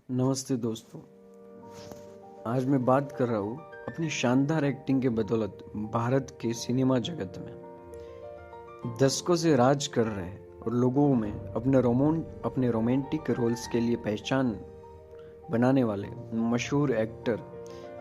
नमस्ते दोस्तों। आज मैं बात कर रहा हूँ अपनी शानदार एक्टिंग के बदौलत भारत के सिनेमा जगत में दशकों से राज कर रहे और लोगों में अपने रोमांटिक रोल्स के लिए पहचान बनाने वाले मशहूर एक्टर,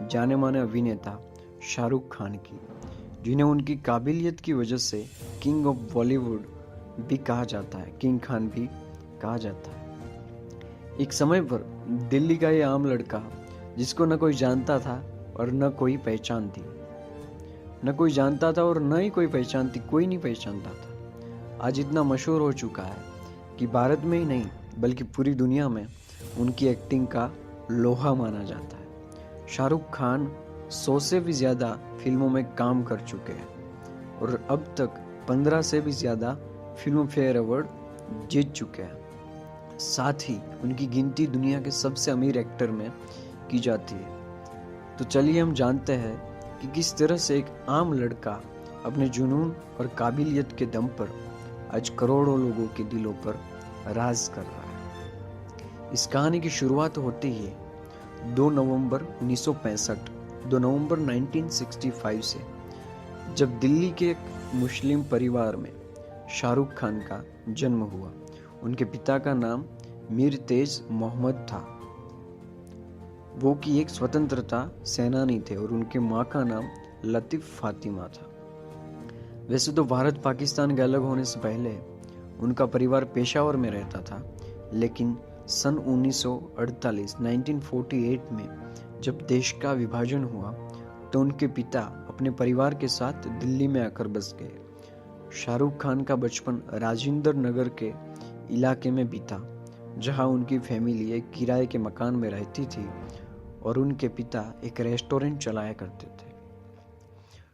जाने माने अभिनेता शाहरुख खान की, जिन्हें उनकी काबिलियत की वजह से किंग ऑफ बॉलीवुड भी कहा जाता है, किंग खान भी कहा जाता है। एक समय पर दिल्ली का ये आम लड़का, जिसको न कोई जानता था और न कोई पहचान थी, न कोई जानता था और न ही कोई पहचान थी, कोई नहीं पहचानता था, आज इतना मशहूर हो चुका है कि भारत में ही नहीं बल्कि पूरी दुनिया में उनकी एक्टिंग का लोहा माना जाता है। शाहरुख खान 100 से भी ज़्यादा फिल्मों में काम कर चुके हैं और अब तक 15 से भी ज़्यादा फिल्म फेयर अवार्ड जीत चुके हैं। साथ ही उनकी गिनती दुनिया के सबसे अमीर एक्टर में की जाती है। तो चलिए हम जानते हैं कि किस तरह से एक आम लड़का अपने जुनून और काबिलियत के दम पर आज करोड़ों लोगों के दिलों पर राज कर रहा है। इस कहानी की शुरुआत होती है 2 नवंबर 1965 से, जब दिल्ली के एक मुस्लिम परिवार में शाहरुख खान का जन्म हुआ। उनके पिता का नाम मीर तेज मोहम्मद था, वो की एक स्वतंत्रता सेनानी थे, और उनके माँ का नाम लतीफ फातिमा था। वैसे तो भारत पाकिस्तान के अलग होने से पहले उनका परिवार पेशावर में रहता था, लेकिन सन 1948 में जब देश का विभाजन हुआ तो उनके पिता अपने परिवार के साथ दिल्ली में आकर बस गए। शाहरुख खान का बचपन राजेंद्र नगर के इलाके में बीता, जहां उनकी फैमिली एक किराए के मकान में रहती थी और उनके पिता एक रेस्टोरेंट चलाया करते थे।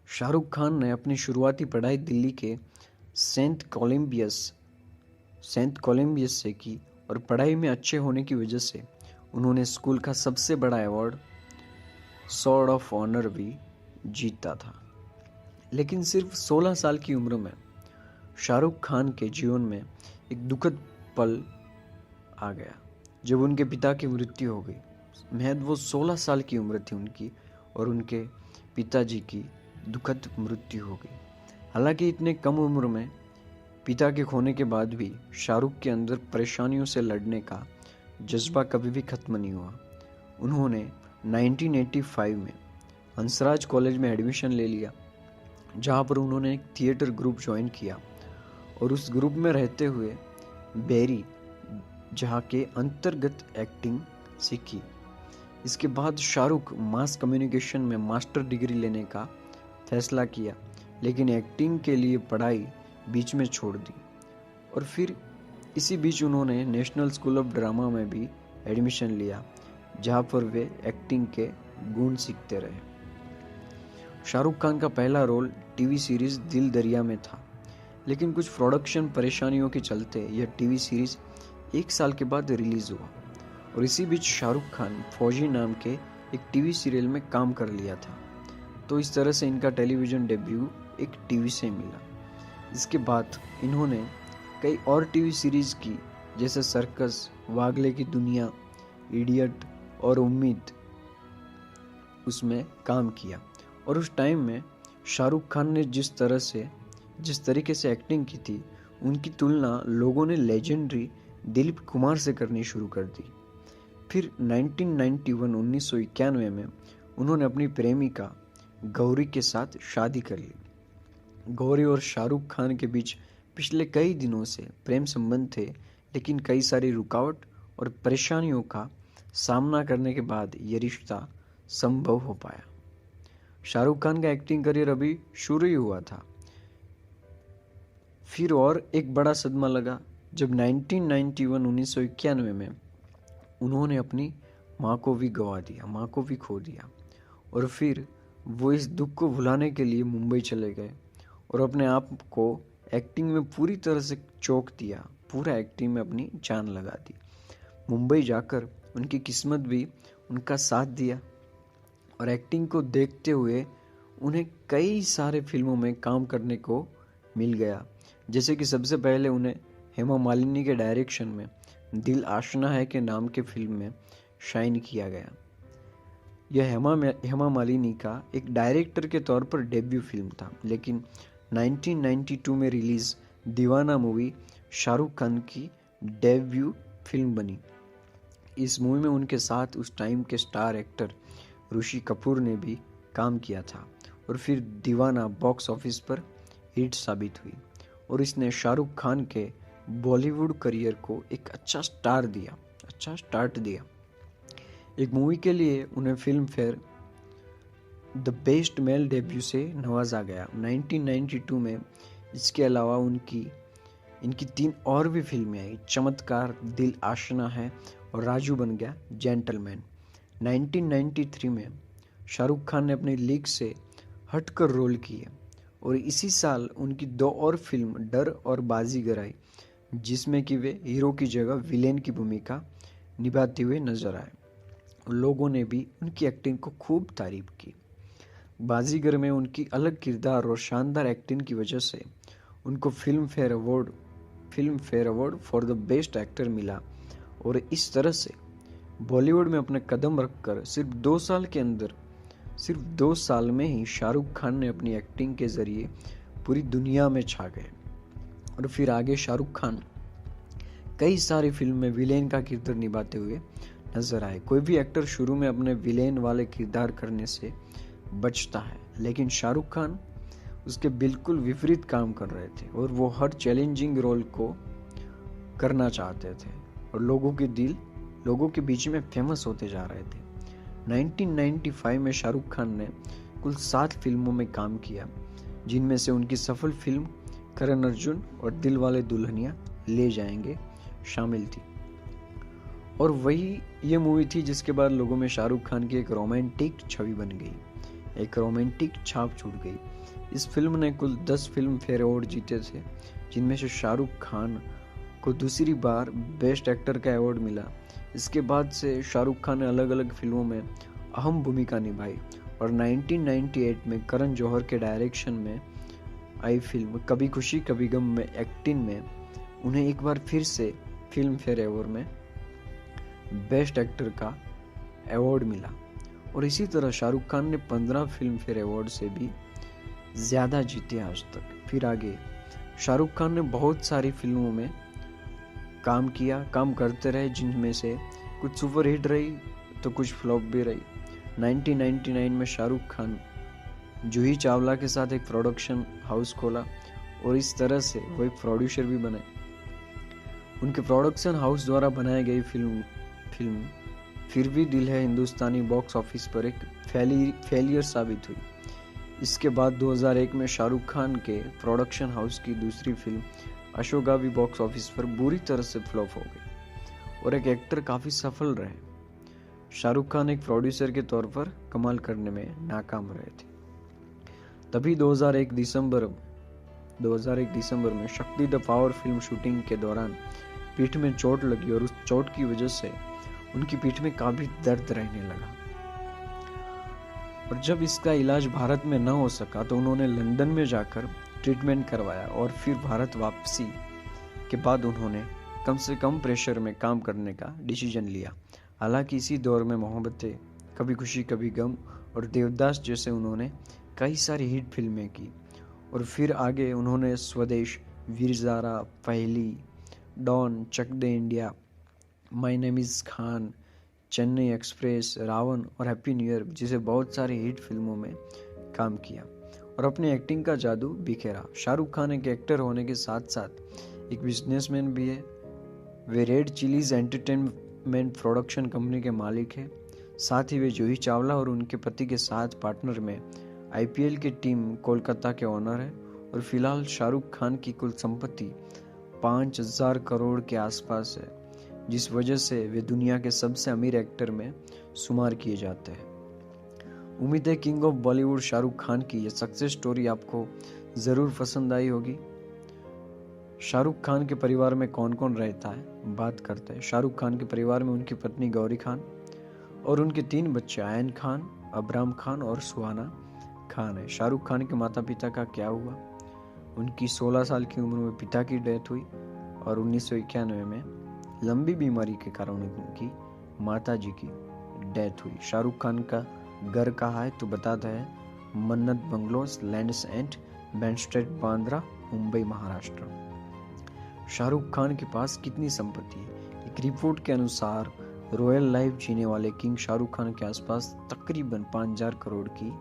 शाहरुख खान ने अपनी शुरुआती पढ़ाई दिल्ली के सेंट कोलंबियस से की और पढ़ाई में अच्छे होने की वजह से उन्होंने स्कूल का सबसे बड़ा अवार्ड सॉर्ड ऑफ ऑनर भी जीता था। लेकिन सिर्फ 16 साल की उम्र में शाहरुख खान के जीवन में एक दुखद पल आ गया, जब उनके पिता की मृत्यु हो गई। महज वो 16 साल की उम्र थी उनकी, और उनके पिताजी की दुखद मृत्यु हो गई। हालांकि इतने कम उम्र में पिता के खोने के बाद भी शाहरुख के अंदर परेशानियों से लड़ने का जज्बा कभी भी खत्म नहीं हुआ। उन्होंने 1985 में हंसराज कॉलेज में एडमिशन ले लिया, जहाँ पर उन्होंने एक थिएटर ग्रुप ज्वाइन किया और उस ग्रुप में रहते हुए बेरी जहाँ के अंतर्गत एक्टिंग सीखी। इसके बाद शाहरुख मास कम्युनिकेशन में मास्टर डिग्री लेने का फैसला किया, लेकिन एक्टिंग के लिए पढ़ाई बीच में छोड़ दी, और फिर इसी बीच उन्होंने नेशनल स्कूल ऑफ ड्रामा में भी एडमिशन लिया, जहाँ पर वे एक्टिंग के गुण सीखते रहे। शाहरुख खान का पहला रोल टीवी सीरीज दिल दरिया में था, लेकिन कुछ प्रोडक्शन परेशानियों के चलते यह टीवी सीरीज 1 साल के बाद रिलीज हुआ, और इसी बीच शाहरुख खान फौजी नाम के एक टीवी सीरियल में काम कर लिया था। तो इस तरह से इनका टेलीविजन डेब्यू एक टीवी से मिला। इसके बाद इन्होंने कई और टीवी सीरीज की, जैसे सर्कस, वागले की दुनिया, इडियट और उम्मीद, उसमें काम किया। और उस टाइम में शाहरुख खान ने जिस तरीके से एक्टिंग की थी, उनकी तुलना लोगों ने लेजेंडरी दिलीप कुमार से करनी शुरू कर दी। फिर 1991 में उन्होंने अपनी प्रेमिका गौरी के साथ शादी कर ली। गौरी और शाहरुख खान के बीच पिछले कई दिनों से प्रेम संबंध थे, लेकिन कई सारी रुकावट और परेशानियों का सामना करने के बाद ये रिश्ता संभव हो पाया। शाहरुख खान का एक्टिंग करियर अभी शुरू ही हुआ था। फिर और एक बड़ा सदमा लगा जब 1991 में उन्होंने अपनी माँ को भी खो दिया, और फिर वो इस दुख को भुलाने के लिए मुंबई चले गए और अपने आप को एक्टिंग में पूरी तरह से चोक दिया, पूरा एक्टिंग में अपनी जान लगा दी। मुंबई जाकर उनकी किस्मत भी उनका साथ दिया, और एक्टिंग को देखते हुए उन्हें कई सारे फिल्मों में काम करने को मिल गया। जैसे कि सबसे पहले उन्हें हेमा मालिनी के डायरेक्शन में दिल आशना है के नाम के फिल्म में शाइन किया गया। यह हेमा मालिनी का एक डायरेक्टर के तौर पर डेब्यू फिल्म था, लेकिन 1992 में रिलीज दीवाना मूवी शाहरुख खान की डेब्यू फिल्म बनी। इस मूवी में उनके साथ उस टाइम के स्टार एक्टर ऋषि कपूर ने भी काम किया था और फिर दीवाना बॉक्स ऑफिस पर हिट साबित हुई और इसने शाहरुख खान के बॉलीवुड करियर को एक अच्छा स्टार्ट दिया। एक मूवी के लिए उन्हें film fair the best male debut से नवाजा गया 1992 में। इसके अलावा इनकी 3 और भी फिल्में आई, चमत्कार, दिल आशना है और राजू बन गया जेंटलमैन। 1993 में शाहरुख खान ने अपनी लीग से हटकर रोल किए और इसी साल उनकी 2 और फिल्म डर और बाजीगर आई, जिसमें कि वे हीरो की जगह विलेन की भूमिका निभाते हुए नजर आए। लोगों ने भी उनकी एक्टिंग को खूब तारीफ की। बाजीगर में उनकी अलग किरदार और शानदार एक्टिंग की वजह से उनको film fair award for the best actor मिला और इस तरह से बॉलीवुड में अपने कदम रखकर सिर्फ 2 साल में ही शाहरुख खान ने अपनी एक्टिंग के जरिए पूरी दुनिया में छा गए। और फिर आगे शाहरुख खान कई सारी फिल्म में विलेन का किरदार निभाते हुए नजर आए। कोई भी एक्टर शुरू में अपने विलेन वाले किरदार करने से बचता है, लेकिन शाहरुख खान उसके बिल्कुल विपरीत काम कर रहे थे और वो हर चैलेंजिंग रोल को करना चाहते थे और लोगों के बीच में फेमस होते जा रहे थे। 1995 में शाहरुख खान ने कुल 7 फिल्मों में काम किया, जिनमें से उनकी सफल फिल्म करण अर्जुन और दिल वाले दुल्हनिया ले जाएंगे शामिल थी। और वही ये मूवी थी जिसके बाद लोगों में शाहरुख खान की एक रोमांटिक छवि बन गई, एक रोमांटिक छाप छूट गई। इस फिल्म ने कुल 10 फिल्म फेयर अवार्ड जीते थे, जिनमें से शाहरुख खान को दूसरी बार बेस्ट एक्टर का अवार्ड मिला। इसके बाद से शाहरुख खान ने अलग अलग फिल्मों में अहम भूमिका निभाई और 1998 में करण जौहर के डायरेक्शन में आई फिल्म कभी खुशी कभी गम में एक्टिंग में उन्हें एक बार फिर से फिल्म फेयर अवार्ड में बेस्ट एक्टर का अवार्ड मिला। और इसी तरह शाहरुख खान ने 15 फिल्म फेयर अवार्ड से भी ज़्यादा जीते आज तक। फिर आगे शाहरुख खान ने बहुत सारी फिल्मों में काम करते रहे, जिनमें से कुछ सुपर हिट रही तो कुछ फ्लॉप भी रही। 1999 में शाहरुख खान जूही चावला के साथ एक प्रोडक्शन हाउस खोला और इस तरह से वो एक प्रोड्यूसर भी बने। उनके प्रोडक्शन हाउस द्वारा बनाई गई फिल्म फिर भी दिल है हिंदुस्तानी बॉक्स ऑफिस पर एक फेलियर साबित हुई। इसके बाद 2001 में शाहरुख खान के प्रोडक्शन हाउस की दूसरी फिल्म अशोका भी बॉक्स ऑफिस पर बुरी तरह से फ्लॉप हो गई और एक एक्टर काफी सफल रहे। शाहरुख खान एक प्रोड्यूसर के तौर पर कमाल करने में नाकाम रहे थे। तभी 2001 दिसंबर में शक्ति द पावर फिल्म शूटिंग के दौरान पीठ में चोट लगी और उस चोट की वजह से उनकी पीठ में काफी दर्द रहने लगा और जब इसका इलाज भारत में न हो सका तो उन्होंने लंदन में जाकर ट्रीटमेंट करवाया और फिर भारत वापसी के बाद उन्होंने कम से कम प्रेशर में काम करने का डिसीजन लिया। हालांकि इसी दौर में मोहब्बतें, कभी खुशी कभी गम और देवदास जैसे उन्होंने कई सारी हिट फिल्में की और फिर आगे उन्होंने स्वदेश, Veer Zaara, Paheli, Don, Chak De India, my name is Khan, Chennai express, Ravan और हैप्पी न्यू ईयर जैसे बहुत सारी हिट फिल्मों में काम किया और अपनी एक्टिंग का जादू बिखेरा। शाहरुख खान एक एक्टर होने के साथ साथ एक बिजनेसमैन भी है। वे Red Chillies Entertainment production company के मालिक हैं। साथ ही वे जूही चावला और उनके पति के साथ पार्टनर में आईपीएल की टीम कोलकाता के ओनर हैं और फिलहाल शाहरुख खान की कुल संपत्ति 5,000 करोड़ के आसपास है, जिस वजह से वे दुनिया के सबसे अमीर एक्टर में शुमार किए जाते हैं। उम्मीद है किंग ऑफ बॉलीवुड शाहरुख खान की यह सक्सेस स्टोरी आपको ज़रूर पसंद आई होगी। शाहरुख खान के परिवार में कौन कौन रहता है, बात करते हैं। शाहरुख खान के परिवार में उनकी पत्नी गौरी खान और उनके 3 बच्चे आयन खान, अबराम खान और सुहाना खान है। शाहरुख खान के माता पिता का क्या हुआ? उनकी 16 साल की उम्र में पिता की डेथ हुई और 1991 में लंबी बीमारी के कारण उनकी माता जी की डेथ हुई। शाहरुख खान का घर कहाँ है तो बताता है Mannat bungalows, Lands End Bandstand, Bandra, Mumbai, Maharashtra. Shahrukh Khan के पास कितनी संपत्ति है? एक रिपोर्ट के अनुसार रॉयल लाइफ जीने वाले किंग शाहरुख खान के आसपास तकरीबन 5000 करोड़ की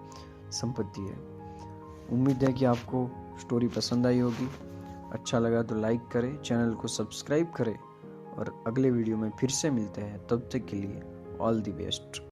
संपत्ति है। उम्मीद है कि आपको स्टोरी पसंद आई होगी। अच्छा लगा तो लाइक करें, चैनल को सब्सक्राइब करें और अगले वीडियो में फिर से मिलते हैं। तब तक के लिए ऑल द बेस्ट।